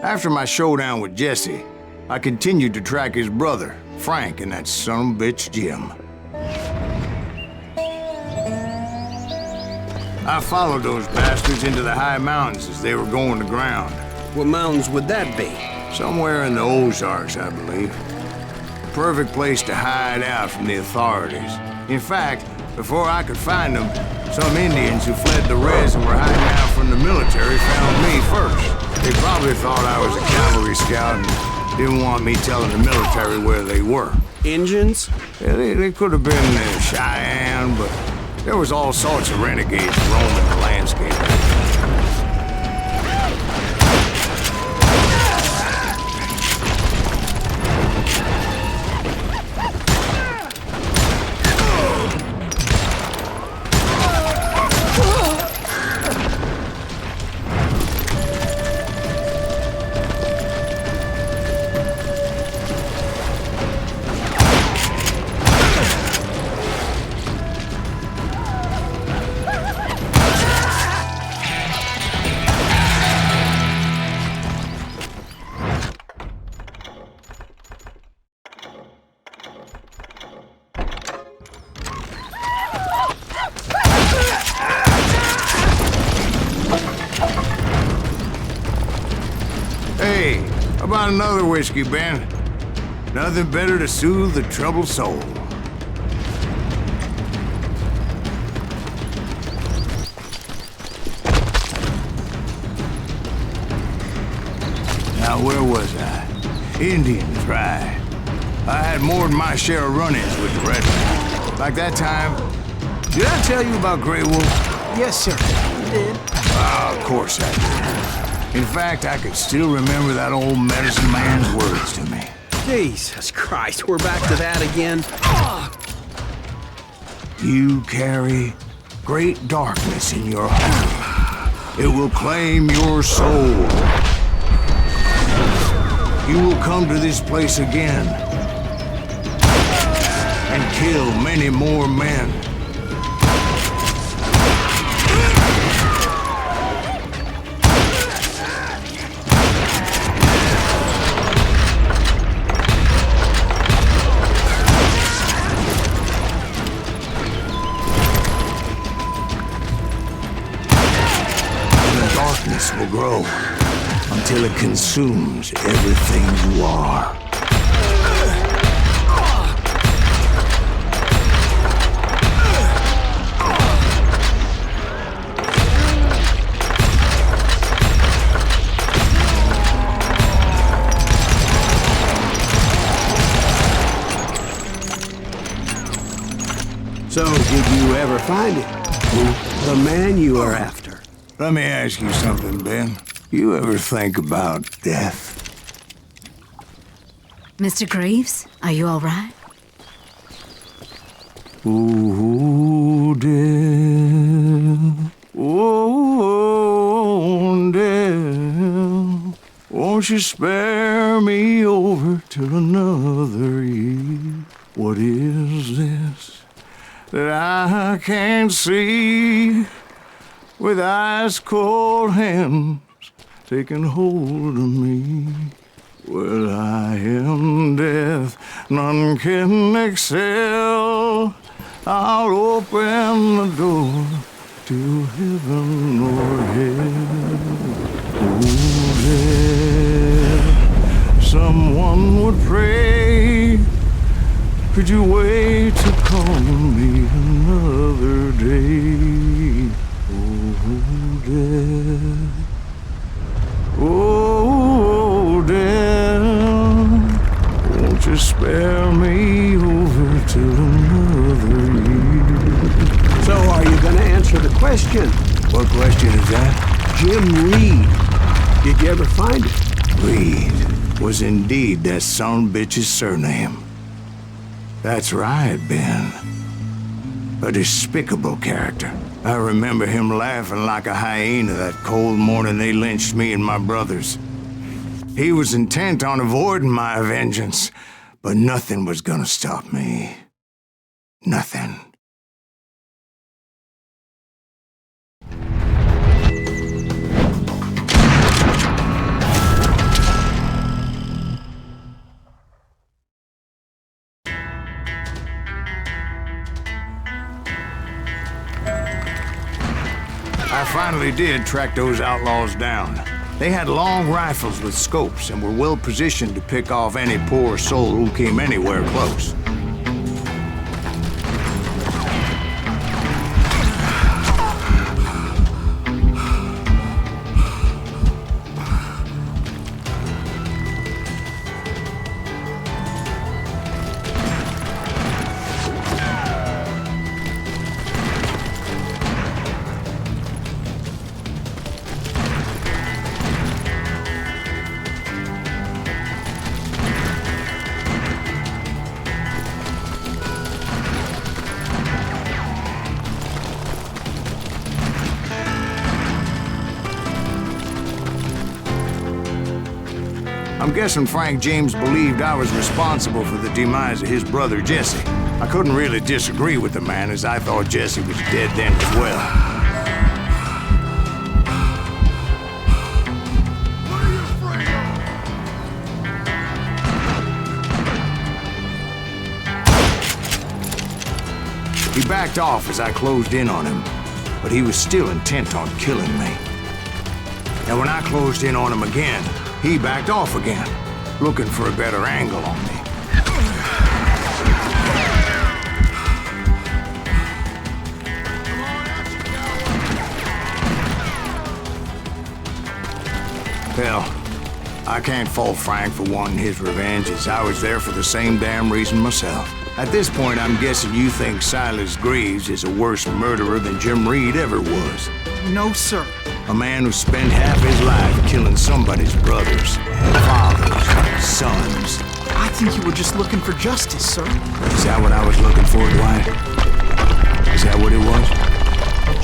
After my showdown with Jesse, I continued to track his brother, Frank, and that son of a bitch, Jim. I followed those bastards into the high mountains as they were going to ground. What mountains would that be? Somewhere in the Ozarks, I believe. Perfect place to hide out from the authorities. In fact, before I could find them, some Indians who fled the res and were hiding out from the military found me first. They probably thought I was a cavalry scout and didn't want me telling the military where they were. Indians? Yeah, they could have been Cheyenne, but there was all sorts of renegades roaming the landscape. Hey, how about another whiskey, Ben? Nothing better to soothe the troubled soul. Now, where was I? Indians, right. I had more than my share of run-ins with the redmen. Like that time, did I tell you about Grey Wolf? Yes, sir. You did. Of course I did. In fact, I could still remember that old medicine man's words to me. Jesus Christ, we're back to that again. You carry great darkness in your heart. It will claim your soul. You will come to this place again and kill many more men. Will grow until it consumes everything you are. So, did you ever find it? Who? The man you are after. Let me ask you something, Ben. You ever think about death? Mr. Greaves, are you all right? Ooh, death. Oh, death. Won't you spare me over till another year? What is this that I can't see? With ice cold hands taking hold of me. Well, I am death, none can excel. I'll open the door to heaven or hell. Oh, death, someone would pray. Could you wait to call me another day? Oh, death, won't you spare me over till another year? So, are you gonna answer the question? What question is that? Jim Reed. Did you ever find it? Reed was indeed that son of a bitch's surname. That's right, Ben. A despicable character. I remember him laughing like a hyena that cold morning they lynched me and my brothers. He was intent on avoiding my vengeance, but nothing was gonna stop me. Nothing. did track those outlaws down. They had long rifles with scopes and were well positioned to pick off any poor soul who came anywhere close. I'm guessing Frank James believed I was responsible for the demise of his brother Jesse. I couldn't really disagree with the man, as I thought Jesse was dead then as well. He backed off as I closed in on him, but he was still intent on killing me. And when I closed in on him again, he backed off again, looking for a better angle on me. Hell, I can't fault Frank for wanting his revenge, as I was there for the same damn reason myself. At this point, I'm guessing you think Silas Greaves is a worse murderer than Jim Reed ever was. No, sir. A man who spent half his life killing somebody's brothers, fathers, sons. I think you were just looking for justice, sir. Is that what I was looking for, Dwight? Is that what it was?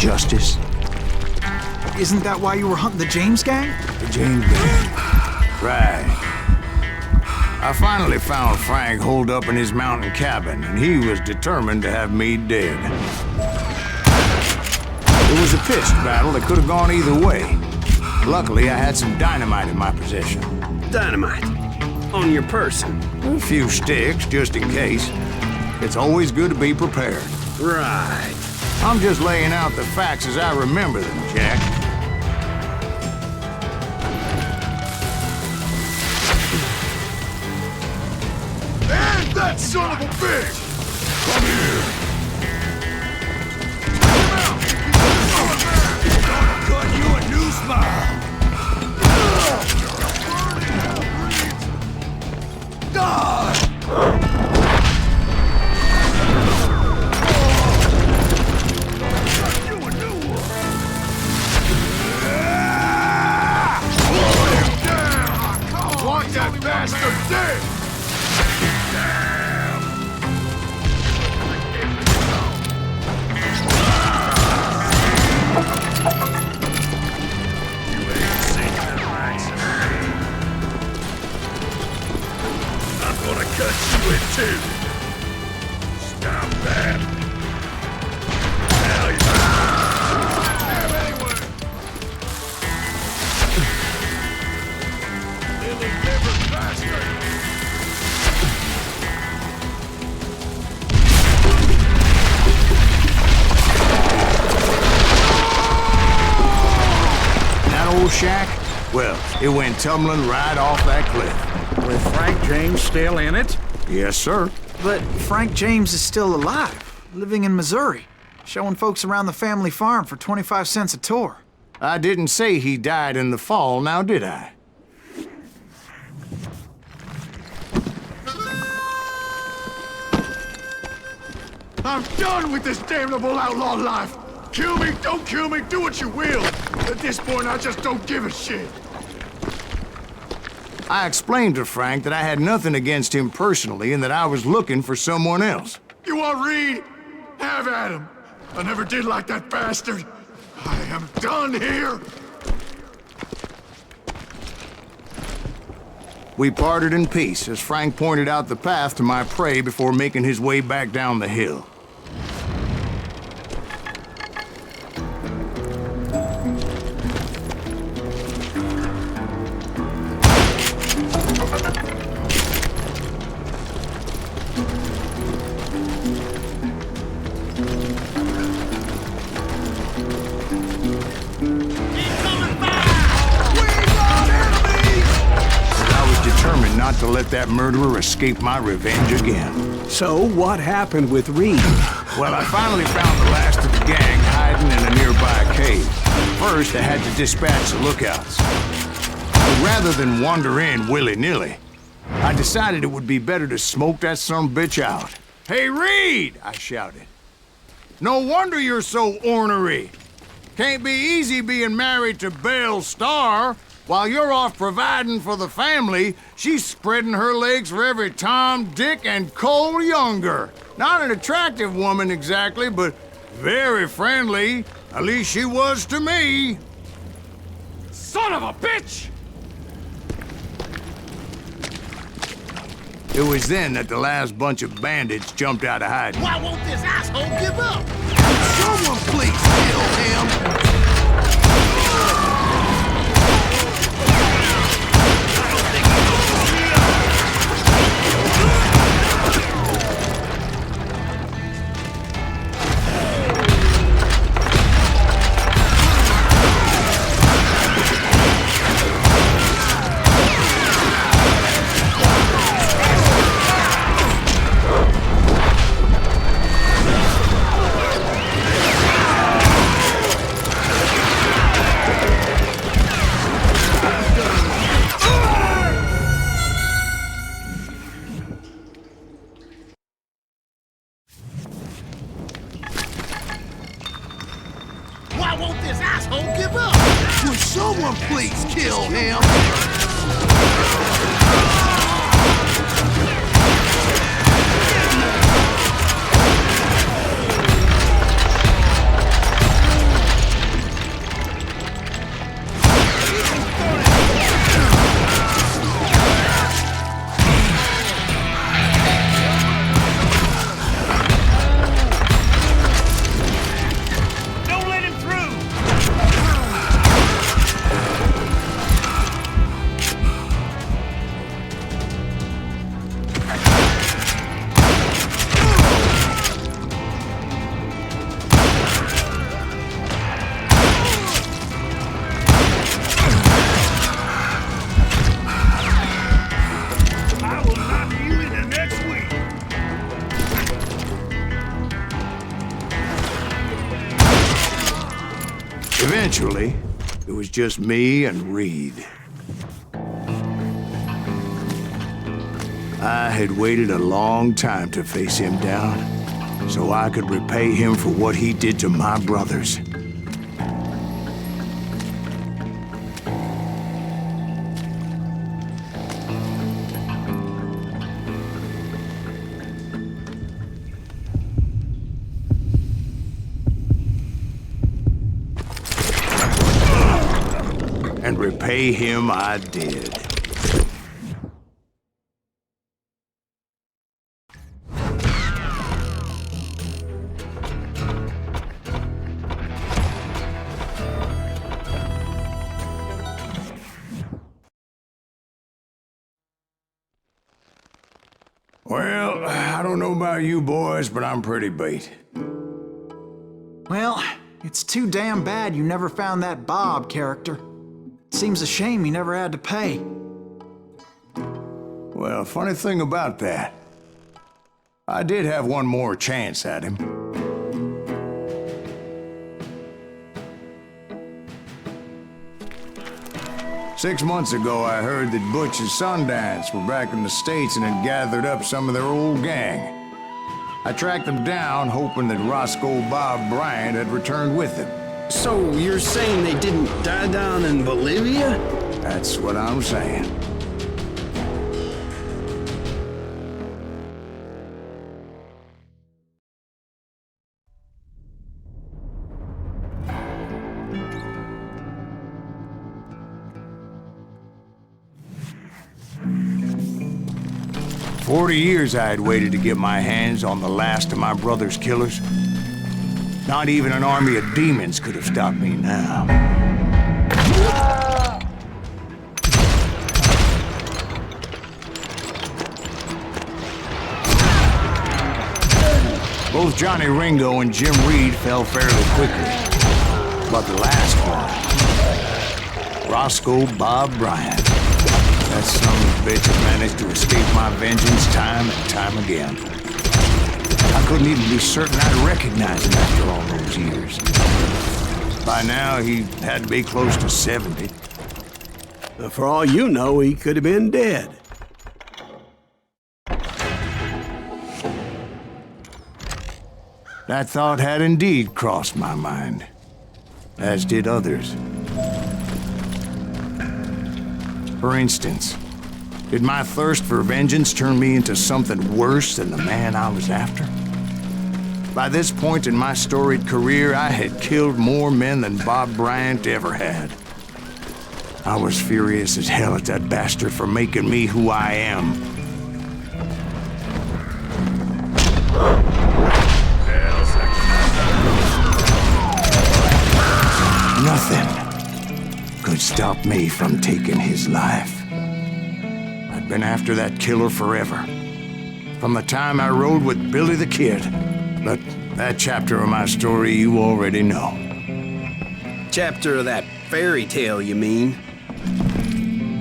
Justice? Isn't that why you were hunting the James gang? The James gang. Right. I finally found Frank holed up in his mountain cabin, and he was determined to have me dead. It was a pissed battle that could have gone either way. Luckily, I had some dynamite in my possession. Dynamite? On your person? A few sticks, just in case. It's always good to be prepared. Right. I'm just laying out the facts as I remember them, Jack. And that son of a bitch! Come here! Cut you a new smile! Die! Cut you a new one! Slow him down! Want that bastard dead! Cut you in two! Stop that! Hell yeah! Anyway! Lily liver bastard! That old shack? Well, it went tumbling right off that cliff. With Frank James still in it? Yes, sir. But Frank James is still alive, living in Missouri, showing folks around the family farm for 25 cents a tour. I didn't say he died in the fall, now did I? I'm done with this damnable outlaw life! Kill me, don't kill me, do what you will! At this point, I just don't give a shit! I explained to Frank that I had nothing against him personally and that I was looking for someone else. You want Reed? Have at him! I never did like that bastard! I am done here! We parted in peace as Frank pointed out the path to my prey before making his way back down the hill. not to let that murderer escape my revenge again. So, what happened with Reed? Well, I finally found the last of the gang hiding in a nearby cave. First, I had to dispatch the lookouts. But rather than wander in willy-nilly, I decided it would be better to smoke that sumbitch out. "Hey, Reed!" I shouted. "No wonder you're so ornery. Can't be easy being married to Belle Starr. While you're off providing for the family, she's spreading her legs for every Tom, Dick, and Cole Younger. Not an attractive woman exactly, but very friendly. At least she was to me." Son of a bitch! It was then that the last bunch of bandits jumped out of hiding. Why won't this asshole give up? Someone please kill him! Why won't this asshole give up? Will someone please kill him? Eventually, it was just me and Reed. I had waited a long time to face him down, so I could repay him for what he did to my brothers. And repay him I did. Well, I don't know about you boys, but I'm pretty beat. Well, it's too damn bad you never found that Bob character. Seems a shame he never had to pay. Well, funny thing about that, I did have one more chance at him. Six months ago, I heard that Butch and Sundance were back in the States and had gathered up some of their old gang. I tracked them down, hoping that Roscoe Bob Bryant had returned with them. So, you're saying they didn't die down in Bolivia? That's what I'm saying. For 40 years I had waited to get my hands on the last of my brother's killers. Not even an army of demons could have stopped me now. Both Johnny Ringo and Jim Reed fell fairly quickly. But the last one, Roscoe Bob Bryant, That son of a bitch has managed to escape my vengeance time and time again. I couldn't even be certain I'd recognize him after all those years. By now, he had to be close to 70. For all you know, he could have been dead. That thought had indeed crossed my mind, as did others. For instance, did my thirst for vengeance turn me into something worse than the man I was after? By this point in my storied career, I had killed more men than Bob Bryant ever had. I was furious as hell at that bastard for making me who I am. Nothing could stop me from taking his life. I'd been after that killer forever. From the time I rode with Billy the Kid. But that chapter of my story you already know. Chapter of that fairy tale, you mean?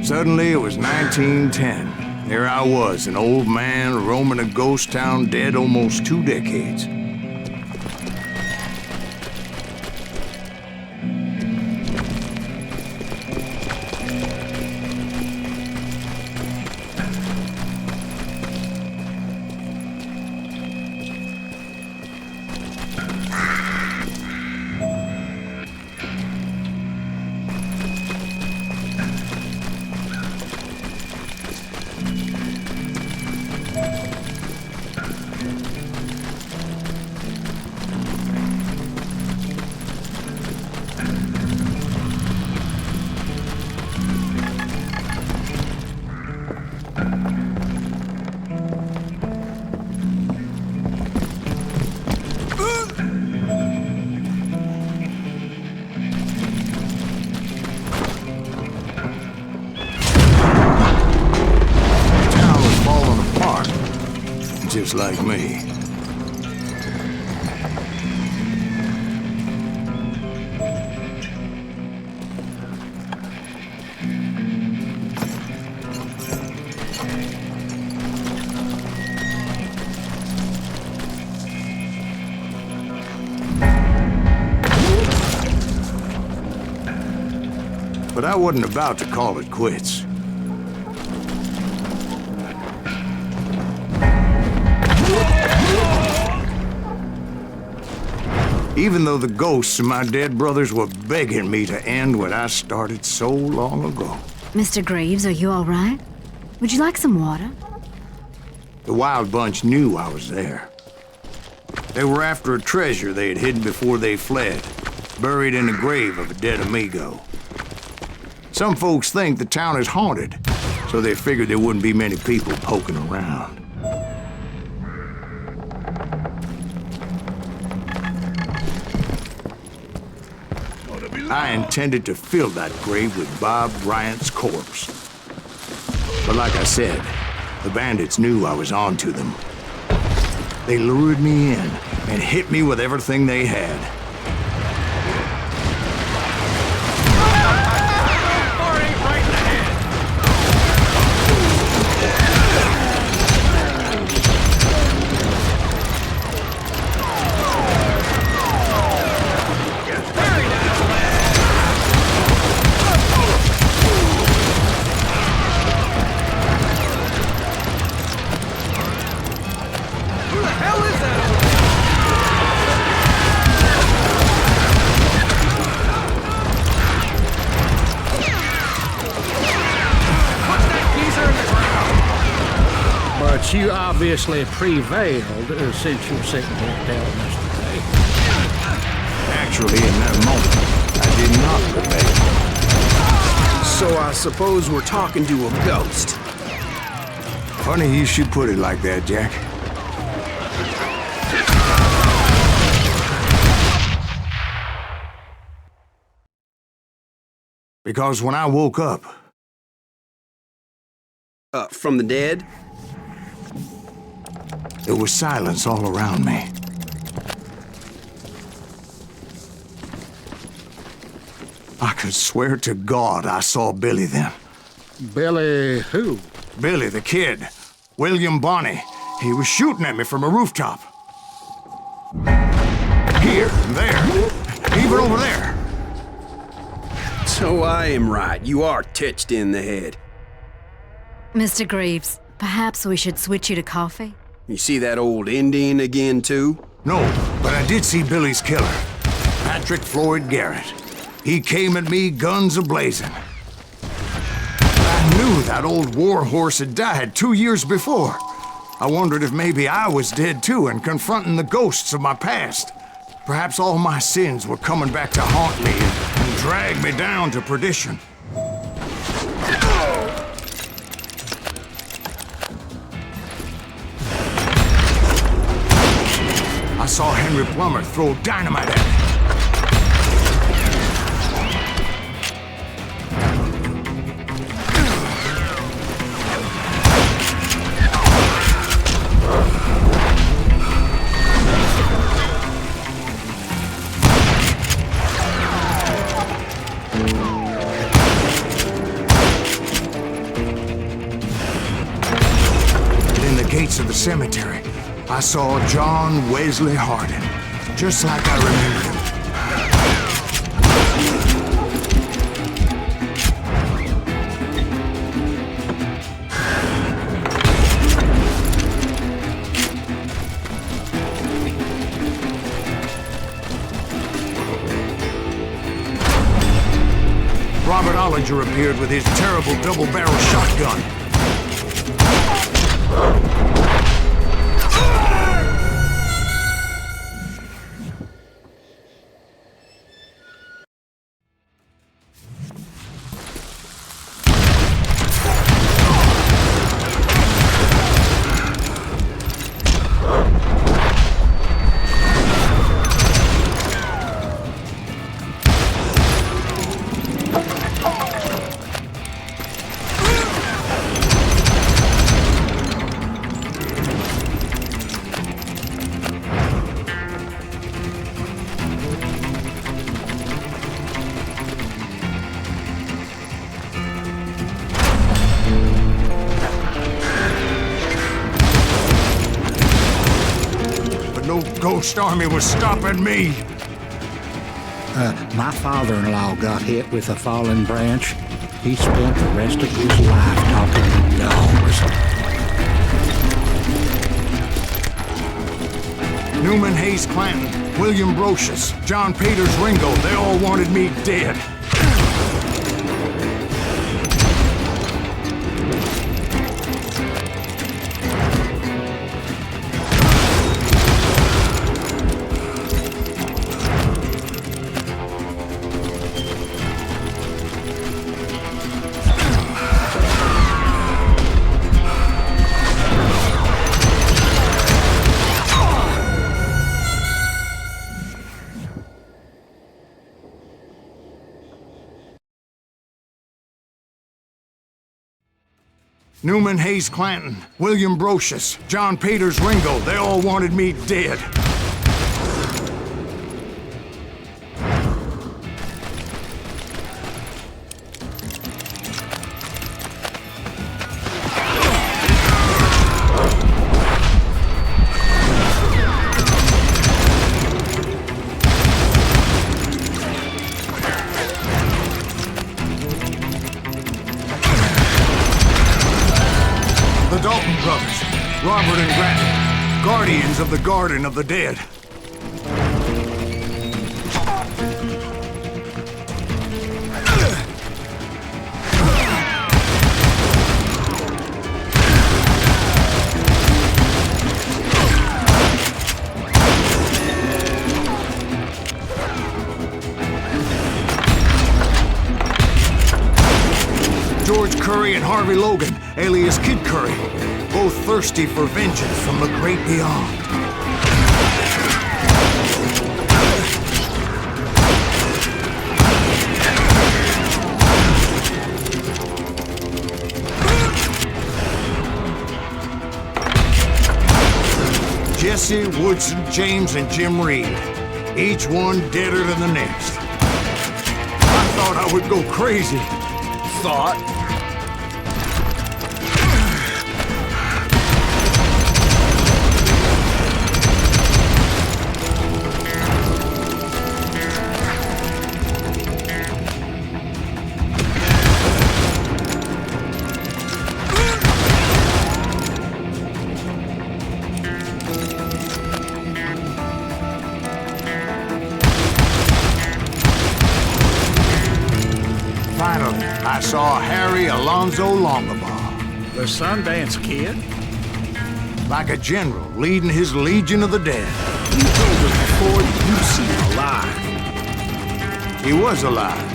Suddenly, it was 1910. There I was, an old man roaming a ghost town dead almost 2 decades. Just like me. But I wasn't about to call it quits. Even though the ghosts of my dead brothers were begging me to end what I started so long ago. Mr. Graves, are you all right? Would you like some water? The Wild Bunch knew I was there. They were after a treasure they had hidden before they fled, buried in the grave of a dead amigo. Some folks think the town is haunted, so they figured there wouldn't be many people poking around. I intended to fill that grave with Bob Bryant's corpse. But like I said, the bandits knew I was on to them. They lured me in and hit me with everything they had. But you obviously prevailed since you sent me down yesterday. Actually, in that moment, I did not prevail. So I suppose we're talking to a ghost. Funny you should put it like that, Jack. Because when I woke up... From the dead? There was silence all around me. I could swear to God I saw Billy then. Billy who? Billy the Kid. William Bonney. He was shooting at me from a rooftop. Here, there, even over there. So I am right. You are touched in the head. Mr. Greaves, perhaps we should switch you to coffee? You see that old Indian again, too? No, but I did see Billy's killer, Patrick Floyd Garrett. He came at me guns a-blazing. I knew that old war horse had died 2 years before. I wondered if maybe I was dead too and confronting the ghosts of my past. Perhaps all my sins were coming back to haunt me and drag me down to perdition. I saw Henry Plummer throw dynamite at me. In the gates of the cemetery, I saw John Wesley Hardin, just like I remembered him. Robert Ollinger appeared with his terrible double-barrel shotgun. No ghost army was stopping me. My father-in-law got hit with a fallen branch. He spent the rest of his life talking to dogs. Newman Hayes Clanton, William Brocious, John Peters Ringo, they all wanted me dead. Newman Hayes Clanton, William Brocious, John Peters Ringo, they all wanted me dead. The Dalton brothers, Robert and Grattan, guardians of the Garden of the Dead. George Curry and Harvey Logan, alias Kid Curry, both thirsty for vengeance from the great beyond. Jesse, Woodson, James, and Jim Reed, each one deader than the next. I thought I would go crazy. Thought? Alonzo Longabaugh. The Sundance Kid? Like a general leading his legion of the dead. You told us before you see him alive. He was alive.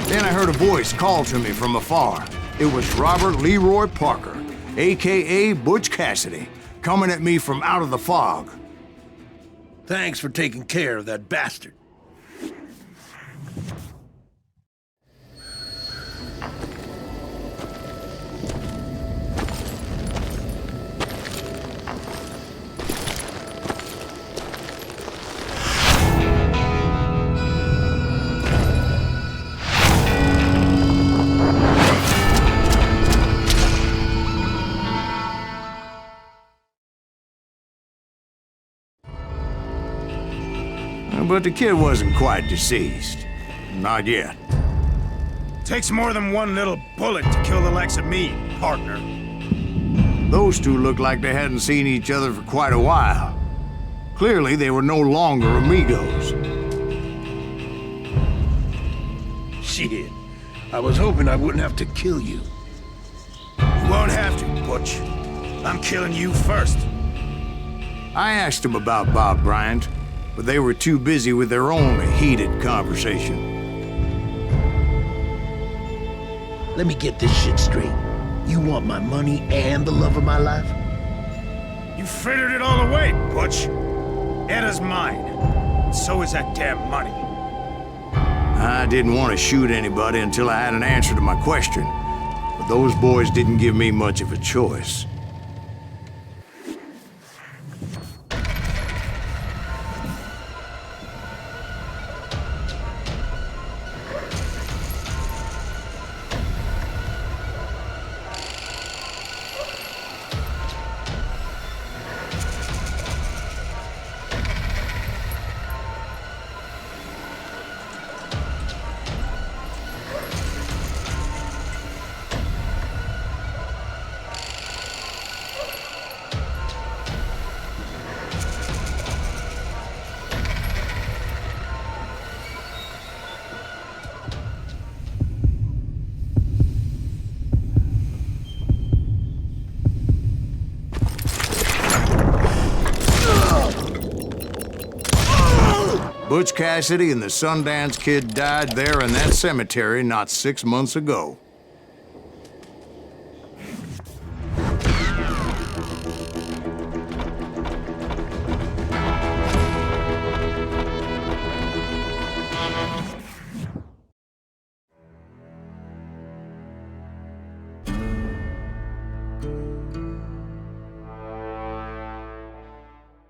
Then I heard a voice call to me from afar. It was Robert Leroy Parker, a.k.a. Butch Cassidy, coming at me from out of the fog. Thanks for taking care of that bastard. But the kid wasn't quite deceased. Not yet. Takes more than one little bullet to kill the likes of me, partner. Those two looked like they hadn't seen each other for quite a while. Clearly, they were no longer amigos. Shit. I was hoping I wouldn't have to kill you. You won't have to, Butch. I'm killing you first. I asked them about Bob Bryant, but they were too busy with their own heated conversation. Let me get this shit straight. You want my money and the love of my life? You frittered it all away, Butch. Etta's mine. And so is that damn money. I didn't want to shoot anybody until I had an answer to my question, but those boys didn't give me much of a choice. Butch Cassidy and the Sundance Kid died there in that cemetery not 6 months ago.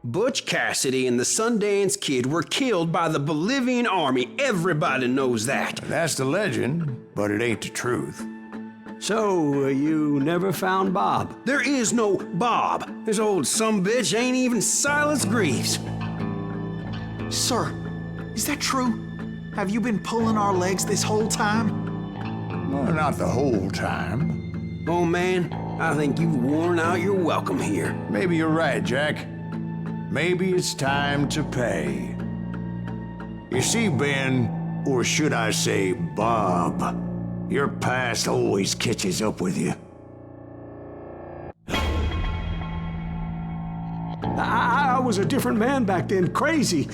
Butch Cassidy and the Sundance Kid were killed by the Bolivian army. Everybody knows that. That's the legend, but it ain't the truth. So, you never found Bob? There is no Bob. This old sumbitch ain't even Silas Greaves. Sir, is that true? Have you been pulling our legs this whole time? Well, not the whole time. Oh man, I think you've worn out your welcome here. Maybe you're right, Jack. Maybe it's time to pay. You see, Ben, or should I say Bob, your past always catches up with you. I was a different man back then, crazy.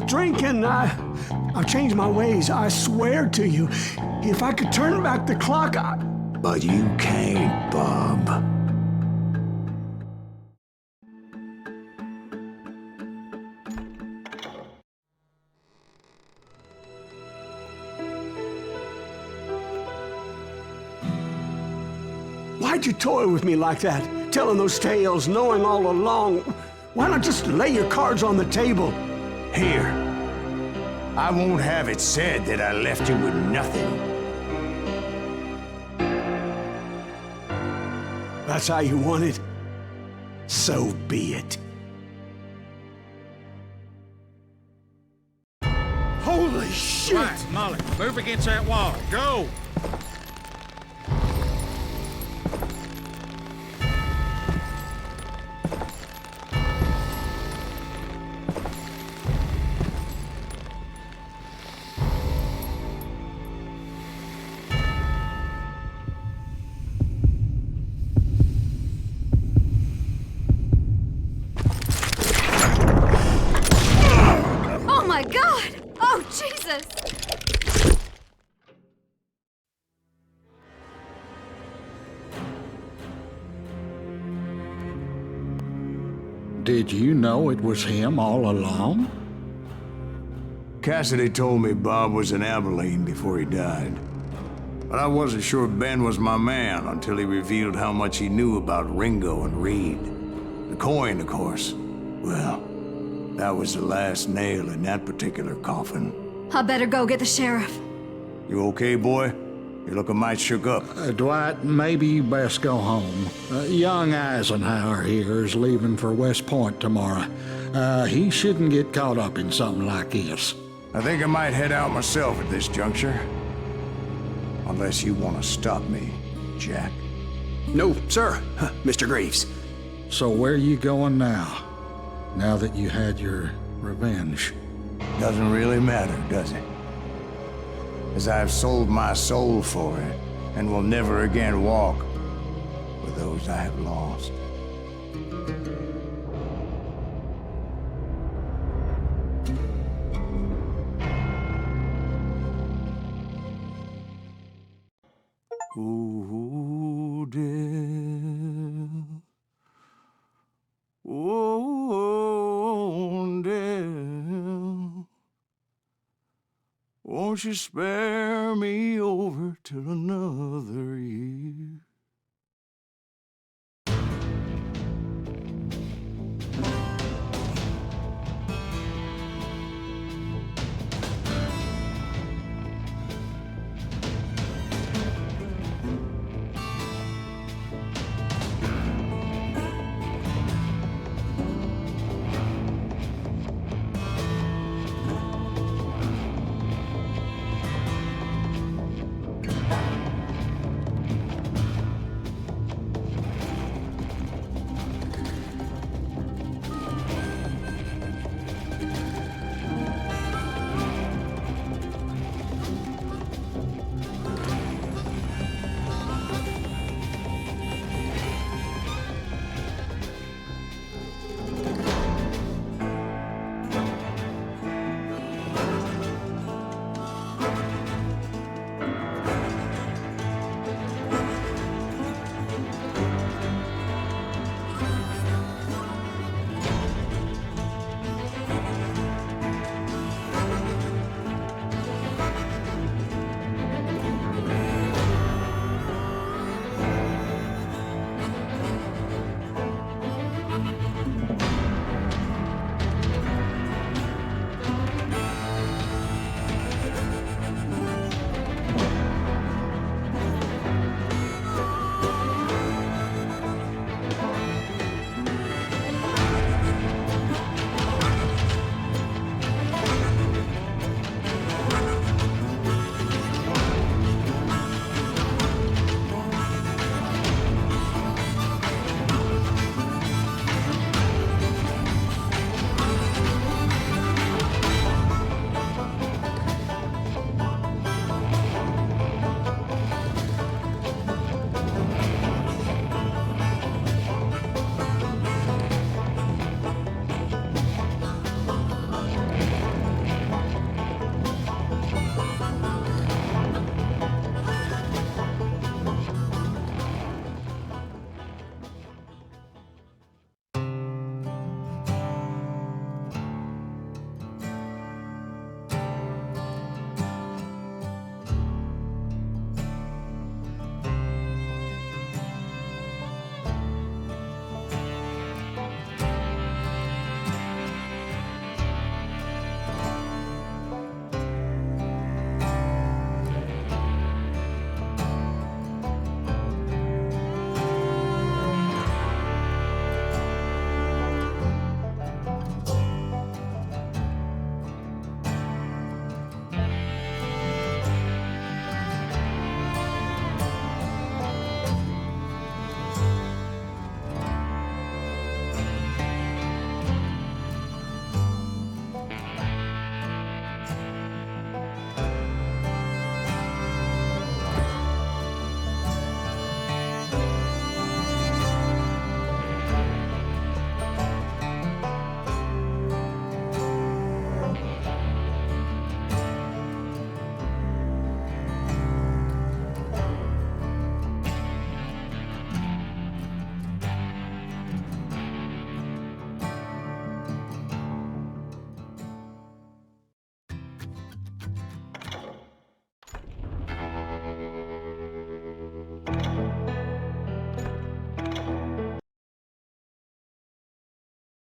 Drinking, I've changed my ways, I swear to you. If I could turn back the clock, But you can't, Bob. Why'd you toy with me like that? Telling those tales, knowing all along. Why not just lay your cards on the table? Here. I won't have it said that I left you with nothing. That's how you want it? So be it. Holy shit! Right, Molly, move against that wall. Go! Oh my God! Oh, Jesus! Did you know it was him all along? Cassidy told me Bob was in Abilene before he died. But I wasn't sure Ben was my man until he revealed how much he knew about Ringo and Reed. The coin, of course. Well, that was the last nail in that particular coffin. I better go get the sheriff. You okay, boy? You're looking mighty shook up. Dwight, maybe you best go home. Young Eisenhower here is leaving for West Point tomorrow. He shouldn't get caught up in something like this. I think I might head out myself at this juncture. Unless you want to stop me, Jack. No, sir, Mr. Greaves. So where are you going now? Now that you had your revenge? Doesn't really matter, does it? As I've sold my soul for it, and will never again walk with those I have lost. Ooh, dear. Oh, dear. Won't you spare me over till another year?